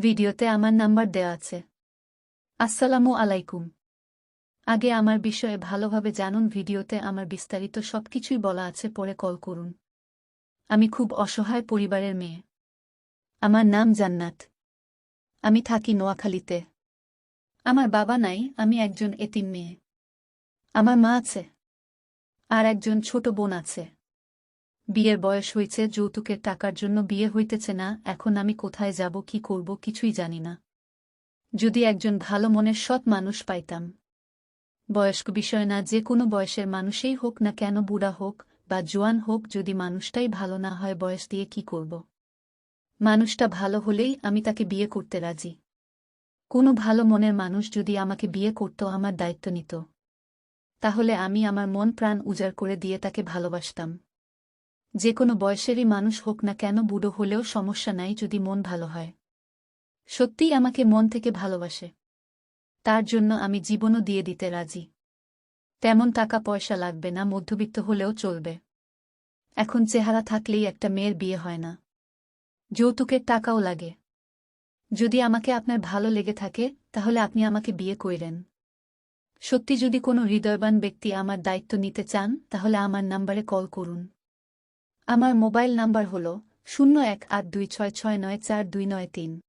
ভিডিওতে আমার নাম্বার দেয়া আছে। আসসালামু আলাইকুম। আগে আমার বিষয়ে ভালোভাবে জানুন। ভিডিওতে আমার বিস্তারিত সবকিছুই বলা আছে, পরে কল করুন। আমি খুব অসহায় পরিবারের মেয়ে। আমার নাম জান্নাত। আমি থাকি নোয়াখালীতে। আমার বাবা নাই, আমি একজন এতিম মেয়ে। আমার মা আছে, আর একজন ছোট বোন আছে। বিয়ের বয়স হইছে, যৌতুকের টাকার জন্য বিয়ে হইতেছে না। এখন আমি কোথায় যাব, কি করব, কিছুই জানি না। যদি একজন ভালো মনের সৎ মানুষ পাইতাম। বয়স্ক বিষয় না, যে কোনো বয়সের মানুষই হোক না কেন, বুড়া হোক বা জোয়ান হোক, যদি মানুষটাই ভালো না হয়, বয়স দিয়ে কি করব? মানুষটা ভালো হলেই আমি তাকে বিয়ে করতে রাজি। কোনো ভালো মনের মানুষ যদি আমাকে বিয়ে করত, আমার দায়িত্ব নিত, তাহলে আমি আমার মন প্রাণ উজাড় করে দিয়ে তাকে ভালোবাসতাম। যে কোনো বয়সেরই মানুষ হোক না কেন, বুড়ো হলেও সমস্যা নাই, যদি মন ভালো হয়, সত্যিই আমাকে মন থেকে ভালোবাসে, তার জন্য আমি জীবনও দিয়ে দিতে রাজি। তেমন টাকা পয়সা লাগবে না, মধ্যবিত্ত হলেও চলবে। এখন চেহারা থাকলেই একটা মেয়ের বিয়ে হয় না, যৌতুকের টাকাও লাগে। যদি আমাকে আপনার ভালো লেগে থাকে, তাহলে আপনি আমাকে বিয়ে কইরেন। সত্যি যদি কোনো হৃদয়বান ব্যক্তি আমার দায়িত্ব নিতে চান, তাহলে আমার নাম্বারে কল করুন। আমার মোবাইল নাম্বার হল 018266942993।